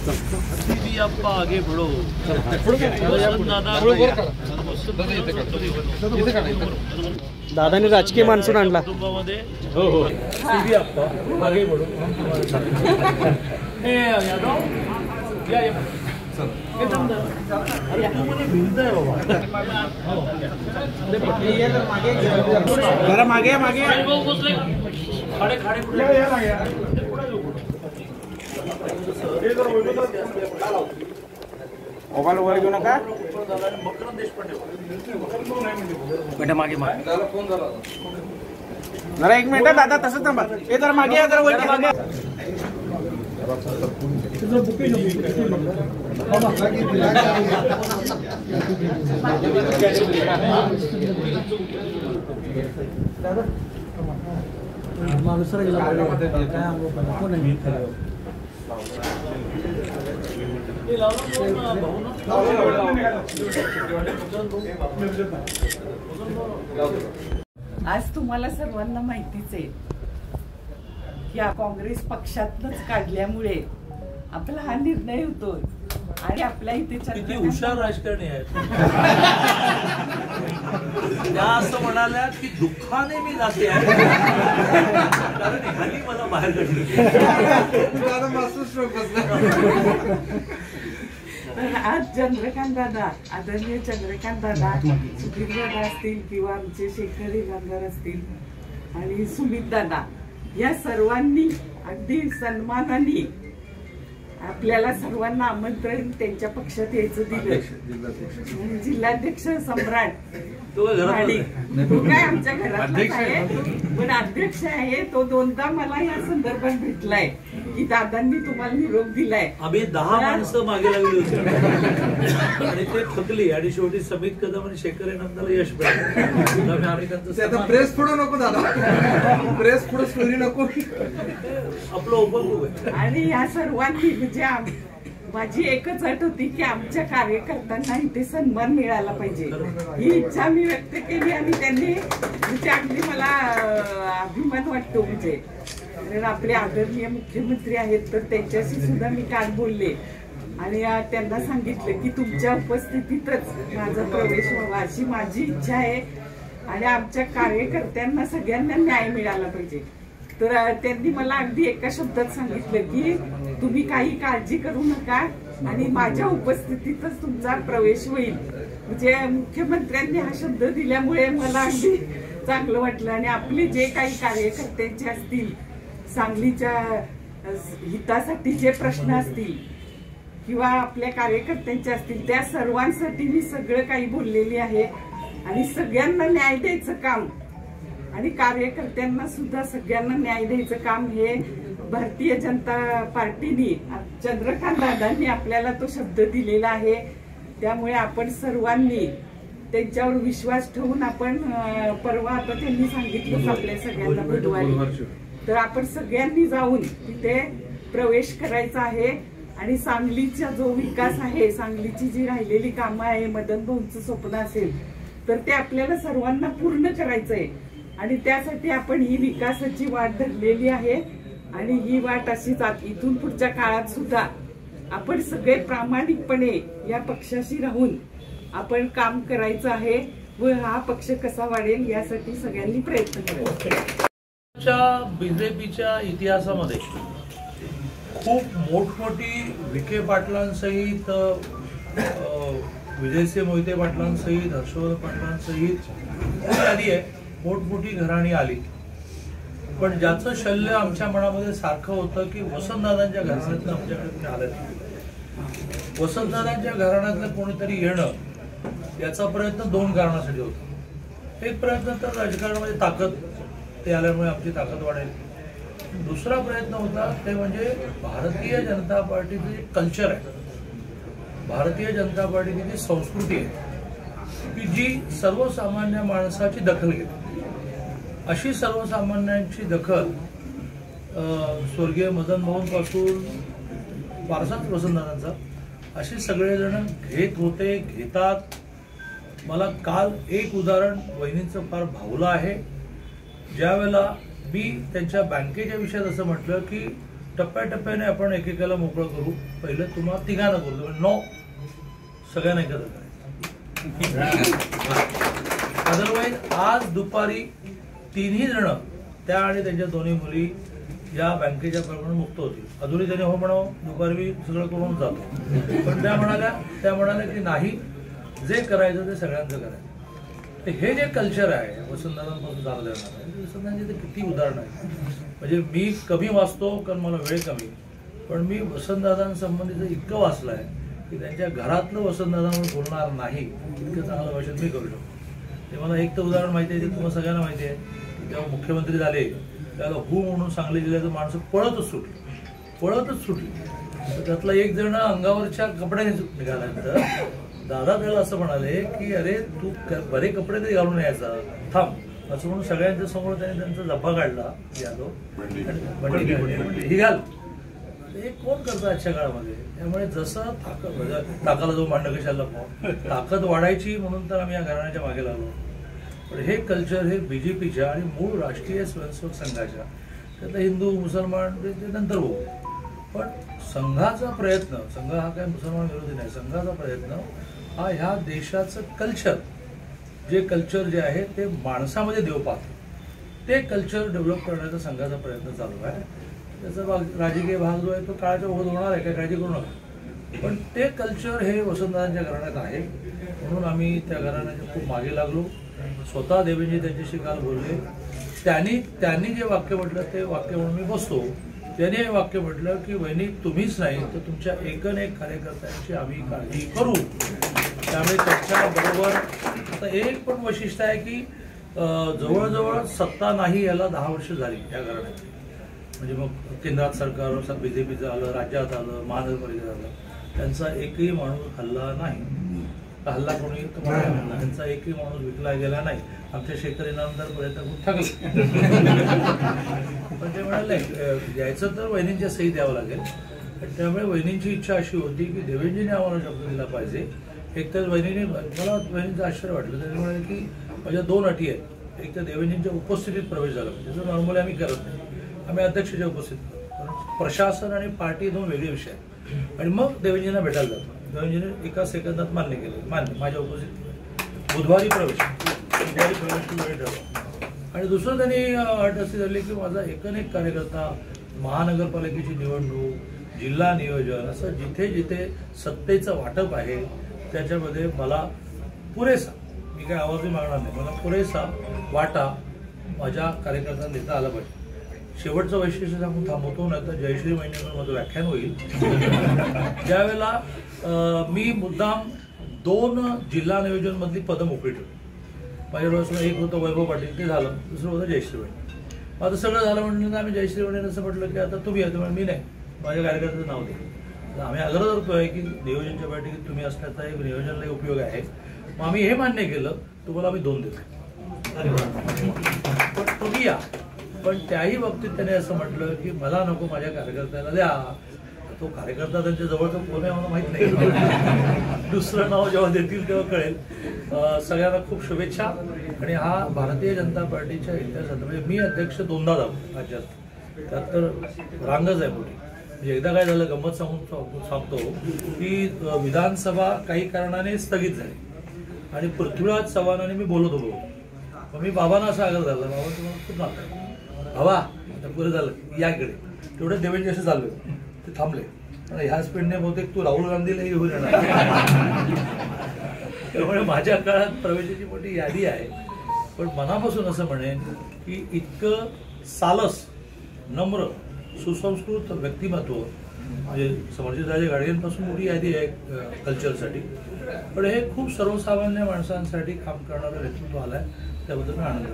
आगे बढ़ो दादाने राजकीय मान्सून आणला. हो हो आगे बढ़ो. अरे तू मुझे मिलता है बाबा. जरा मागे मागे खाडे खाडे मोबाईल वर घेऊ नका. मागे मागे जरा एक मिनिट दादा तसंच थांबा. हे जरा मागे या, जरा वर घ्या. आज तुम्हाला सर्वांना माहितीच आहे की काँग्रेस पक्षातनच काढल्यामुळे आपला हा निर्णय होतोय आणि आपल्या इथे किती हुशार राजकारणी आहेत. त्या असं म्हणाल्या की दुःखाने मी जाते आहे कारण ह्यांनी मला बाहेर काढलं. आज चंद्रकांत दादा, आदरणीय चंद्रकांत दादा, सुधीर दादा असतील किंवा आमचे शेखर इनामदार असतील आणि सुमित दादा, या सर्वांनी अगदी सन्मानाने आपल्याला सर्वांना आमंत्रण त्यांच्या पक्षात यायचं दिलं. जिल्हाध्यक्ष सम्राट तो काय आमच्या घरात आहे पण अध्यक्ष आहे. तो दोनदा मला या संदर्भात भेटलाय की दादांनी तुम्हाला निरोप दिलाय. आम्ही 10 माणसं मागे लागली होती आणि ते थकली आणि शेवटी समित कदम आणि शेखर इनामदारला यश मिळालं. आम्ही त्यांचं प्रेस पुढे नको दादा, प्रेस पुढे स्टोरी नको. आपलं उपयोग आहे. आणि या सर्वांनी म्हणजे माझी एकच अट होती की आमच्या कार्यकर्त्यांना इथे सन्मान मिळाला पाहिजे ही इच्छा मी व्यक्त केली आणि त्यांनी म्हणजे अगदी मला अभिमान वाटतो. म्हणजे आपले आदरणीय मुख्यमंत्री आहेत तर त्यांच्याशी सुद्धा मी काल बोलले आणि त्यांना सांगितलं की तुमच्या उपस्थितीतच माझा प्रवेश व्हावा अशी माझी इच्छा आहे आणि आमच्या कार्यकर्त्यांना सगळ्यांना न्याय मिळाला पाहिजे. तर त्यांनी मला अगदी एका शब्दात सांगितलं की तुम्ही काही काळजी करू नका आणि माझ्या उपस्थितीतच तुमचा प्रवेश होईल. म्हणजे मुख्यमंत्र्यांनी हा शब्द दिल्यामुळे मला अगदी चांगलं वाटलं. आणि आपले जे काही कार्यकर्त्यांचे असतील, सांगलीच्या हितासाठी जे प्रश्न असतील किंवा आपल्या कार्यकर्त्यांचे असतील त्या सर्वांसाठी मी सगळं काही बोललेली आहे आणि सगळ्यांना न्याय द्यायचं काम आणि कार्यकर्त्यांना सुद्धा सगळ्यांना न्याय द्यायचं काम हे भारतीय जनता पार्टीने चंद्रकांत दादांनी आपल्याला तो शब्द दिलेला आहे. त्यामुळे आपण सर्वांनी त्यांच्यावर विश्वास ठेवून आपण परवा आता त्यांनी सांगितलं आपल्या सगळ्यांना बुधवारी तर आपण सगळ्यांनी जाऊन तिथे प्रवेश करायचा आहे आणि सांगलीचा जो विकास आहे, सांगलीची जी राहिलेली कामं आहे, मदन भाऊंचं स्वप्न असेल तर ते आपल्याला सर्वांना पूर्ण करायचं आहे आणि त्यासाठी आपण ही विकासाची वाट धरलेली आहे आणि ही वाट अशीच इथून पुढच्या काळात सुद्धा आपण सगळे प्रामाणिकपणे या पक्षाशी राहून आपण काम करायचं आहे व हा पक्ष कसा वाढेल यासाठी सगळ्यांनी प्रयत्न करायचा. बीजेपीच्या इतिहासामध्ये खूप मोठमोठी विखे पाटलांसहित, विजयसिंह मोहिते पाटलांसहित, हर्षवर्धन पाटलांसहित आली आहे, मोठमोठी घराणी आली. पण ज्याचं शल्य आमच्या मनामध्ये सारखं होतं की वसंतदादांच्या घराण्यातलं आमच्याकडे कोणी आलं नाही. वसंतदादांच्या घराण्यातलं कोणीतरी येणं याचा प्रयत्न 2 कारणासाठी होता. एक प्रयत्न तर राजकारणामध्ये ताकद, ते आल्यामुळे आमची ताकद वाढेल. दुसरा प्रयत्न होता ते म्हणजे भारतीय जनता पार्टीचं जे कल्चर आहे, भारतीय जनता पार्टीची जी संस्कृती आहे की जी सर्वसामान्य माणसाची दखल घेते. अशी सर्वसामान्यांची दखल स्वर्गीय मदन भाऊंपासून वारसाच वसंतदादांचा असे सगळेजण घेत होते, घेतात. मला काल एक उदाहरण वहिनींचं फार भावलं आहे. ज्यावेळेला मी त्यांच्या बँकेच्या विषयात असं म्हटलं की टप्प्याटप्प्याने आपण एकेकाला मोकळं करू. पहिलं तुम्हाला तिघांना करू, नो सगळ्यांना एकत्र अदरवाईज आज दुपारी 3ही जण त्या आणि त्यांच्या दोन्ही मुली या बँकेच्या प्रमाणे मुक्त होतील. अधुरी त्याने हो म्हणावं, दुपारी मी सगळं करून जातो, पण त्या म्हणाल्या की नाही, जे करायचं ते सगळ्यांचं करायचं. तर हे जे कल्चर आहे वसंतदादांपासून चालू देणार आहे, वसंतदादांची ते किती उदाहरण आहे. म्हणजे मी कमी वाचतो कारण मला वेळ कमी, पण मी वसंतदादांसंबंधीचं इतकं वाचलं आहे की त्यांच्या घरातलं वसंतदादांवर बोलणार नाही इतकं चांगलं भाषण मी करू शकतो. ते मला एक तर उदाहरण माहिती आहे, ते तुम्हाला सगळ्यांना माहिती आहे की जेव्हा मुख्यमंत्री झाले त्याला हू म्हणून सांगली जिल्ह्याचं माणसं पळतच सुटली. तर त्यातला एक जण अंगावरच्या कपड्याने निघाल्यानंतर दादा त्याला असं म्हणाले की अरे तू बरे कपडे तरी घालून यायचा, थांब असं म्हणून सगळ्यांच्या समोर त्याने त्यांचा जब्बा काढला यादव आणि ही घाल. हे कोण करतं आजच्या काळामध्ये. त्यामुळे जसं ताकाला जो मांड कशाला ताकद वाढायची म्हणून तर आम्ही या घराण्याच्या मागे लागलो. पण हे कल्चर हे बीजेपीच्या आणि मूळ राष्ट्रीय स्वयंसेवक संघाच्या, त्यात हिंदू मुसलमान ते नंतर होऊ, पण संघाचा प्रयत्न, संघ हा काय मुसलमान विरोधी नाही, संघाचा प्रयत्न हा ह्या देशाचं कल्चर, जे कल्चर जे आहे ते माणसामध्ये देव पाहतो, ते कल्चर डेव्हलप करण्याचा संघाचा प्रयत्न चालू आहे. त्याचा राजकीय भाग जो आहे तो काळाच्या ओघात होणार आहे, काय काळजी करू नका. पण ते कल्चर हे वसंतदादांच्या घराण्यात आहे, म्हणून आम्ही त्या घराण्याच्या खूप मागे लागलो. स्वतः देवेंजी त्यांच्याशी काल बोलले, त्यांनी जे वाक्य म्हटलं ते वाक्य म्हणून मी बसतो. त्याने हे वाक्य म्हटलं की वहिनी तुम्हीच नाही तर तुमच्या एकन एक कार्यकर्त्यांची आम्ही काळजी करू. त्यामुळे त्याच्याबरोबर आता एक पण वैशिष्ट्य आहे की जवळजवळ सत्ता नाही याला 10 वर्ष झाली या घराण्याची. म्हणजे मग केंद्रात सरकार बीजेपीचं आलं, राज्यात आलं, महानगरपालिकेत आलं, त्यांचा एकही माणूस हल्ला नाही. हल्ला कोणी त्यांचा एकही माणूस विकला गेला नाही. आमच्या शेतकरी नामदार प्रयत्न खूप थकले, पण ते म्हणाले यायचं तर वहिनींच्या सही द्यावं लागेल. त्यामुळे वहिनींची इच्छा अशी होती की देवेंजीने आम्हाला शब्द दिला पाहिजे. एक तर वहिनीने, मला वहिनींचं आश्चर्य वाटलं, त्यांनी म्हणाले की माझ्या 2 अटी आहेत. एक तर देवेंजींच्या उपस्थितीत प्रवेश झाला पाहिजे, जो नॉर्मली आम्ही करत नाही, आम्ही अध्यक्षाच्या उपस्थितीत करतो, कारण प्रशासन आणि पार्टी 2 वेगळे विषय आहेत. आणि मग देवेंजींना भेटायला जातो. देवेंजीने एका सेकंदात मान्य केलं, माझ्या उपस्थितीत बुधवारी प्रवेश वेळ ठरवा. आणि दुसरं त्यांनी अट अशी धरली की माझा एकन एक कार्यकर्ता, महानगरपालिकेची निवडणूक, जिल्हा नियोजन, असं जिथे जिथे सत्तेचं वाटप आहे त्याच्यामध्ये मला पुरेसा, मी काय आवाजही मागणार नाही, मला पुरेसा वाटा माझ्या कार्यकर्त्यांना देता आला पाहिजे. शेवटचं वैशिष्ट्य सांगून थांबवतो, नाही तर जयश्री महिन्यावर माझं व्याख्यान होईल. ज्यावेळेला मी मुद्दाम 2 जिल्हा नियोजन मधली पदं मोकळी ठेवली. माझ्या डोळ्यासमोर एक होतं वैभव पाटील, ते झालं. दुसरं होतं जयश्री महिने. आता सगळं झालं म्हणलं आम्ही जयश्री महिने असं म्हटलं की आता तुम्ही आहे, मी नाही, माझ्या कार्यकर्त्याचं नाव दे. आम्ही आग्रह करतोय की नियोजनच्या बैठकीत तुम्ही असण्याचा एक नियोजनला उपयोग आहे. मग आम्ही हे मान्य केलं, तुम्हाला आम्ही 2 देतो, पण तुम्ही या. पण त्याही बाबतीत त्याने असं म्हटलं की मला नको, माझ्या कार्यकर्त्याला द्या. तो कार्यकर्ता त्यांच्या जवळचा कोण आहे मला माहित नाही, दुसरं नाव जेव्हा देतील तेव्हा कळेल. सगळ्यांना खूप शुभेच्छा. आणि हा भारतीय जनता पार्टीच्या इतिहासात, म्हणजे मी अध्यक्ष 2दा झालो राज्यात, त्यात तर रांगच आहे मोठी. म्हणजे एकदा काय झालं, गंमत सांगतो की विधानसभा काही कारणाने स्थगित झाली आणि पृथ्वीराज चव्हाणांनी मी बोलत होतो. मग मी बाबांना असा आग्रह झाला, बाबा तुम्हाला खूप नातं हवा, आता पुढे झालं या इकडे. तेवढे देवेंजी असे चालले, ते थांबले. ह्या स्पीडने बहुतेक तू राहुल गांधीलाही घेऊन येणार. त्यामुळे माझ्या काळात प्रवेशाची मोठी यादी आहे. पण मनापासून असं म्हणेन की इतकं सालस, नम्र, सुसंस्कृत व्यक्तिमत्व म्हणजे समर्जितराजे गाडगेंपासून मोठी यादी आहे कल्चरसाठी. पण हे खूप सर्वसामान्य माणसांसाठी काम करणारं नेतृत्व आलंय, त्याबद्दल मी आनंद